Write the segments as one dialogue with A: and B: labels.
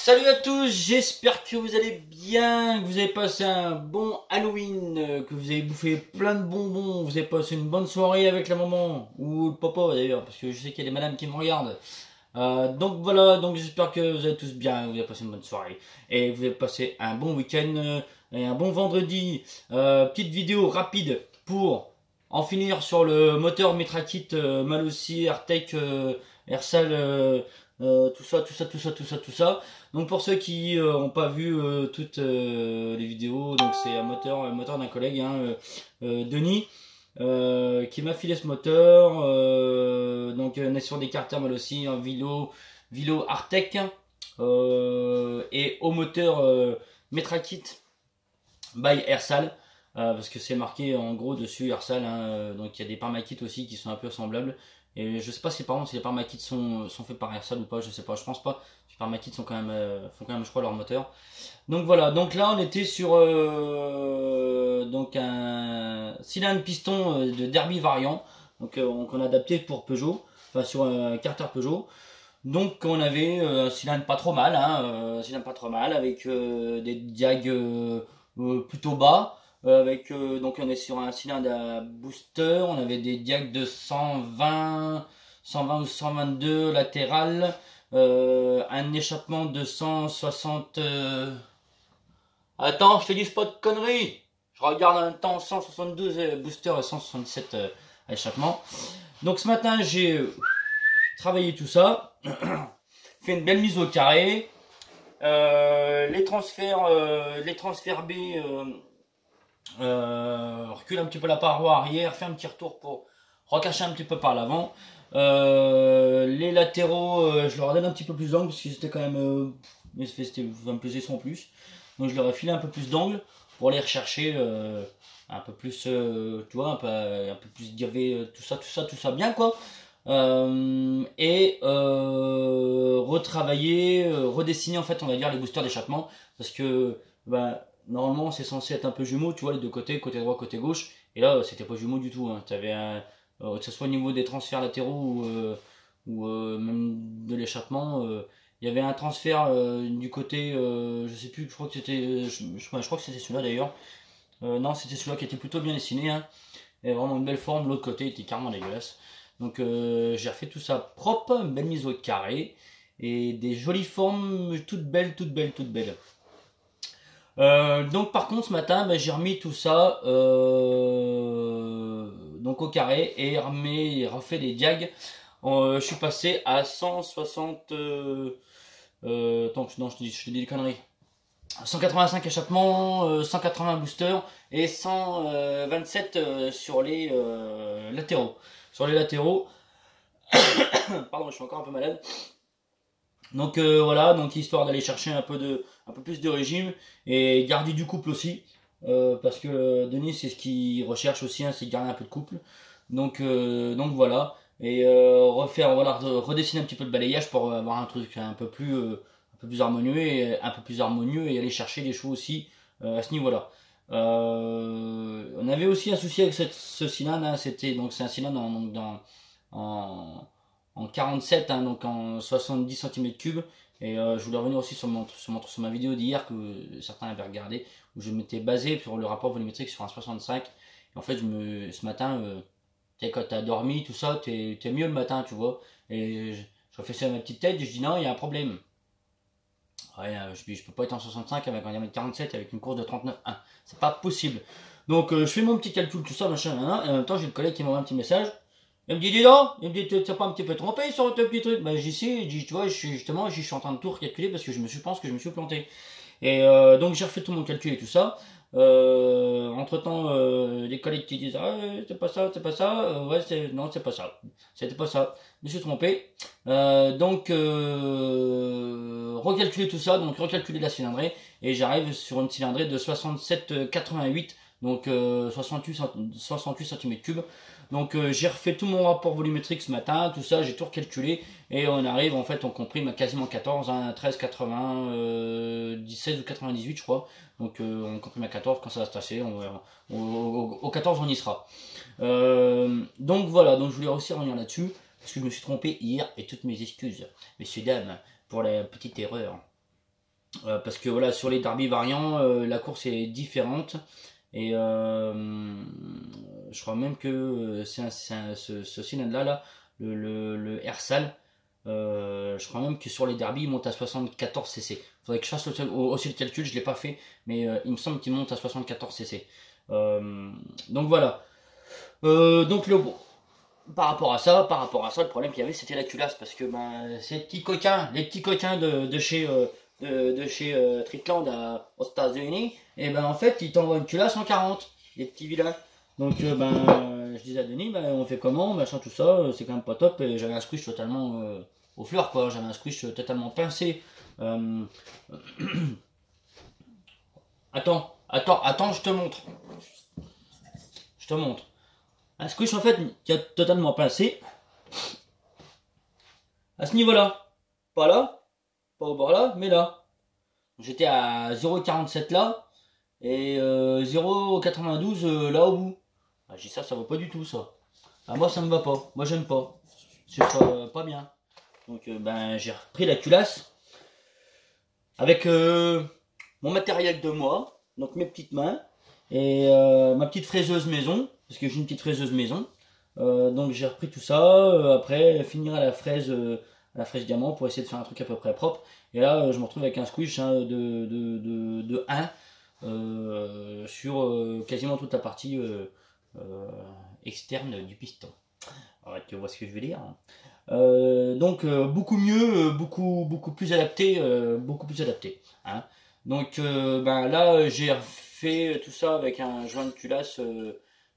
A: Salut à tous, j'espère que vous allez bien, que vous avez passé un bon Halloween, que vous avez bouffé plein de bonbons, vous avez passé une bonne soirée avec la maman, ou le papa d'ailleurs, parce que je sais qu'il y a des madames qui me regardent. Donc voilà, donc j'espère que vous allez tous bien, vous avez passé une bonne soirée, et vous avez passé un bon week-end, et un bon vendredi. Petite vidéo rapide pour en finir sur le moteur Metrakit Malossi, Airtech, Airsal, tout ça. Donc pour ceux qui n'ont pas vu toutes les vidéos, donc c'est un moteur d'un collègue, Denis, qui m'a filé ce moteur. Donc on est sur des carters mal aussi, un Vilo Artec et au moteur Metrakit by Airsal. Parce que c'est marqué en gros dessus Airsal, donc il y a des Parmakit aussi qui sont un peu semblables. Et je sais pas si par contre si les Parmakit sont faits par Airsal ou pas, je sais pas, je pense pas. Les Parmakit font quand même je crois leur moteur. Donc voilà, donc là on était sur donc un cylindre piston de Derby variant, donc qu'on a adapté pour Peugeot, enfin sur un carter Peugeot. Donc on avait un cylindre pas trop mal, un cylindre pas trop mal avec des diags plutôt bas. Donc on est sur un cylindre à booster, on avait des diags de 120 ou 122 latérales, un échappement de 160. Attends, je te dis pas de conneries. Je regarde un temps 172 booster et 167 échappement. Donc ce matin j'ai travaillé tout ça, fait une belle mise au carré. Les transferts B. Recule un petit peu la paroi arrière, fait un petit retour pour recacher un petit peu par l'avant. Les latéraux, je leur donne un petit peu plus d'angle parce qu'ils étaient quand même, c'était un peu sans plus. Donc je leur ai filé un peu plus d'angle pour aller rechercher un peu plus, tu vois, un peu plus gavé, tout ça bien quoi. Retravailler, redessiner en fait on va dire les boosters d'échappement parce que normalement c'est censé être un peu jumeau, tu vois, les deux côtés, côté droit, côté gauche, et là c'était pas jumeau du tout, t'avais que ce soit au niveau des transferts latéraux ou même de l'échappement, il y avait un transfert du côté, je sais plus, je crois que c'était, je crois que c'était celui-là d'ailleurs, non c'était celui-là qui était plutôt bien dessiné, et vraiment une belle forme, l'autre côté était carrément dégueulasse. Donc j'ai refait tout ça propre, une belle mise au carré, et des jolies formes toutes belles. Donc par contre ce matin j'ai remis tout ça donc au carré et refait des diags. Je suis passé à 160 attends, non je te dis des conneries, 185 échappements, 180 boosters et 127 sur les latéraux. Pardon, je suis encore un peu malade. Donc voilà, donc histoire d'aller chercher un peu plus de régime et garder du couple aussi, parce que Denis c'est ce qu'il recherche aussi, c'est garder un peu de couple. Donc voilà, et redessiner un petit peu le balayage pour avoir un truc un peu plus harmonieux et aller chercher les chevaux aussi à ce niveau-là. On avait aussi un souci avec ce cylindre, c'est un cylindre en 47, donc en 70 cm3. Et je voulais revenir aussi sur ma vidéo d'hier que certains avaient regardé, où je m'étais basé sur le rapport volumétrique sur un 65. Et en fait, ce matin, quand t'as dormi, tout ça, t'es mieux le matin, tu vois. Et je réfléchis à ma petite tête et je dis non, il y a un problème. Ouais, je peux pas être en 65 avec un diamètre 47 avec une course de 39,1. C'est pas possible. Donc je fais mon petit calcul, tout ça, machin, et en même temps j'ai le collègue qui m'envoie un petit message. Il me dit, dis donc, il me dit, tu t'es pas un petit peu trompé sur ton petit truc? J'y sais, tu vois, j'y suis en train de tout recalculer parce que je pense que je me suis planté. Et donc j'ai refait tout mon calcul et tout ça. Entre temps, les collègues qui disent, ah, c'est pas ça, ouais, non, c'est pas ça. C'était pas ça. Je me suis trompé. Recalculer tout ça, donc recalculer la cylindrée, et j'arrive sur une cylindrée de 67,88, donc 68 cm3. Donc j'ai refait tout mon rapport volumétrique ce matin, tout ça, j'ai tout recalculé, et on comprime à quasiment 14, 13,80, 16 ou 98 je crois. Donc on comprime à 14 quand ça va se tasser, au 14 on y sera. Donc voilà, donc je voulais aussi revenir là-dessus, parce que je me suis trompé hier, et toutes mes excuses, messieurs dames, pour la petite erreur. parce que voilà, sur les derby variants, la course est différente. Et je crois même que ce cylindre là, le Airsal, je crois même que sur les derbies il monte à 74 cc. Faudrait que je fasse aussi le calcul, je l'ai pas fait, mais il me semble qu'il monte à 74 cc. Donc voilà. Donc par rapport à ça, le problème qu'il y avait, c'était la culasse, parce que ben, ces les petits coquins de chez Tritland aux États-Unis, et ben en fait, ils t'envoient une culasse en 40, les petits vilains. Donc je disais à Denis, ben, on fait comment, machin tout ça, c'est quand même pas top. Et j'avais un squish totalement aux fleurs, quoi. J'avais un squish totalement pincé. Euh, attends, je te montre. Je te montre. Un squish en fait qui a totalement pincé à ce niveau-là. Pas là, pas au bord là, mais là. J'étais à 0,47 là et 0,92 là au bout. Ah, j'ai dit ça, ça va pas du tout ça. Ah, moi ça me va pas, moi j'aime pas. C'est pas bien. Donc ben j'ai repris la culasse avec mon matériel de moi, donc mes petites mains et ma petite fraiseuse maison, parce que j'ai une petite fraiseuse maison. Donc j'ai repris tout ça, après finir à la fraise diamant pour essayer de faire un truc à peu près propre. Et là je me retrouve avec un squish hein, de 1 sur quasiment toute la partie externe du piston. Ouais, tu vois ce que je veux dire. Donc beaucoup mieux, beaucoup plus adapté, hein. Donc ben là j'ai fait tout ça avec un joint de culasse,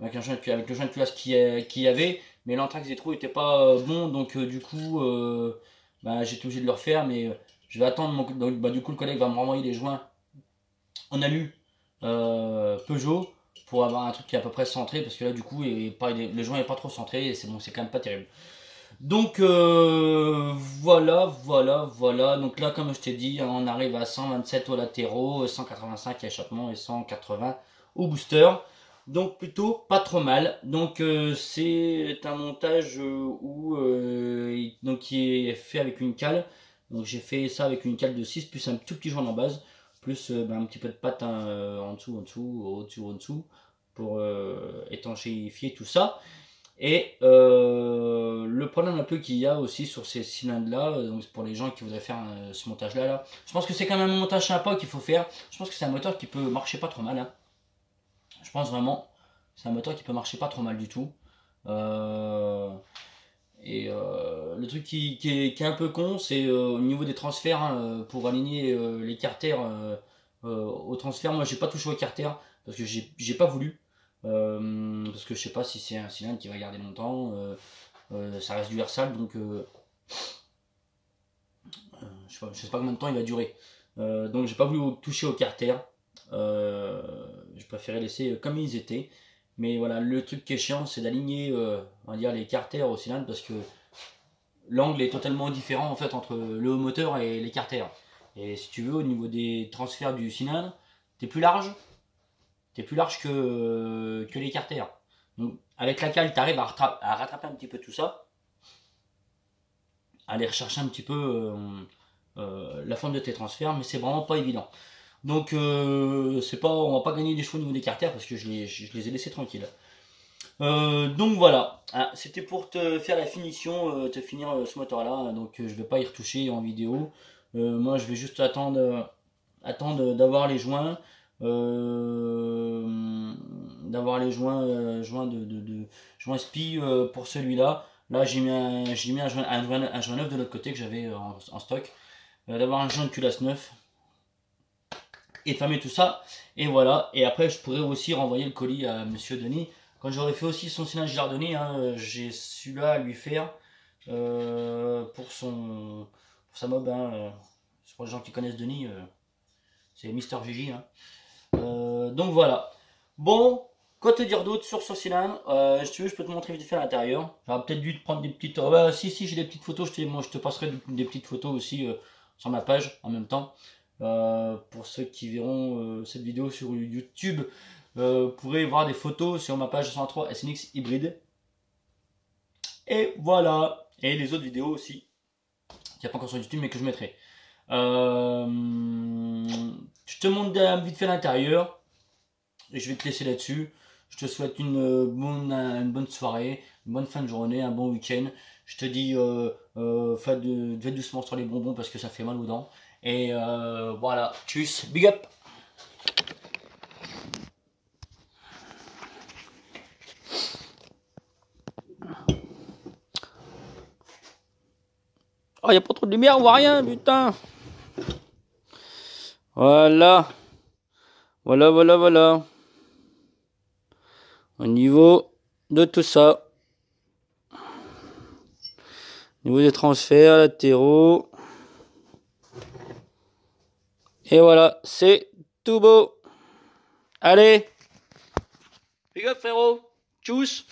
A: avec le joint de culasse qui y avait, mais l'anthrax des trous était pas bon, donc du coup ben, j'étais obligé de le refaire, mais je vais attendre donc, bah, du coup le collègue va me renvoyer les joints en alu Peugeot pour avoir un truc qui est à peu près centré, parce que là du coup le joint est pas trop centré et c'est bon, c'est quand même pas terrible. Donc voilà. Donc là, comme je t'ai dit, on arrive à 127 aux latéraux, 185 à échappement et 180 au booster. Donc plutôt pas trop mal. Donc c'est un montage donc qui est fait avec une cale. Donc j'ai fait ça avec une cale de 6 plus un tout petit joint en base, plus ben, un petit peu de pâte en dessous, au-dessous, pour étanchéifier tout ça. Et le problème un peu qu'il y a aussi sur ces cylindres là, donc pour les gens qui voudraient faire ce montage là, je pense que c'est quand même un montage sympa qu'il faut faire. Je pense que c'est un moteur qui peut marcher pas trop mal, hein. Je pense vraiment c'est un moteur qui peut marcher pas trop mal du tout. Euh, le truc qui est un peu con, c'est au niveau des transferts, hein, pour aligner les carters au transfert. Moi j'ai pas touché au carter parce que j'ai pas voulu. Parce que je sais pas si c'est un cylindre qui va garder longtemps. Ça reste du Versal, donc je sais pas combien de temps il va durer. Donc j'ai pas voulu toucher au carter. Je préférais laisser comme ils étaient. Mais voilà, le truc qui est chiant, c'est d'aligner on va dire les carters au cylindre, parce que l'angle est totalement différent en fait entre le haut moteur et les carters. Et si tu veux, au niveau des transferts du cylindre, t'es plus large que les carters. Donc avec la cale, tu arrives à rattraper un petit peu tout ça, à aller rechercher un petit peu la forme de tes transferts, mais c'est vraiment pas évident. Donc on va pas gagner des chevaux au niveau des carters parce que je les ai laissés tranquilles. Donc voilà, ah, c'était pour te faire la finition, te finir ce moteur là, donc je vais pas y retoucher en vidéo. Moi je vais juste attendre d'avoir les joints, joints SPI pour celui-là. Là j'ai mis un joint neuf de l'autre côté que j'avais en stock, d'avoir un joint de culasse neuf et de fermer tout ça, et voilà. Et après je pourrais aussi renvoyer le colis à monsieur Denis quand j'aurai fait aussi son cylindre Gilardoni, hein. J'ai celui-là à lui faire pour sa mob, hein. Pour les gens qui connaissent Denis, c'est Mister Gigi, hein. Donc voilà. Bon, quoi te dire d'autre sur ce cylindre? Si tu veux, je peux te montrer vite fait à l'intérieur. J'aurais peut-être dû te prendre des petites. Bah, si, j'ai des petites photos. Je te passerai des petites photos aussi sur ma page en même temps. Pour ceux qui verront cette vidéo sur YouTube, vous pourrez voir des photos sur ma page 103 SNX hybride. Et voilà. Et les autres vidéos aussi, qui n'y a pas encore sur YouTube, mais que je mettrai. Je te montre vite fait l'intérieur et je vais te laisser là-dessus. Je te souhaite une bonne soirée, une bonne fin de journée, un bon week-end. Je te dis, fais doucement sur les bonbons parce que ça fait mal aux dents. Et voilà, tchuss, big up! Oh, y a pas trop de lumière, on voit rien, putain! Voilà. Voilà. Au niveau de tout ça. Au niveau des transferts latéraux. Et voilà, c'est tout beau. Allez. Big up frérot. Tchuss.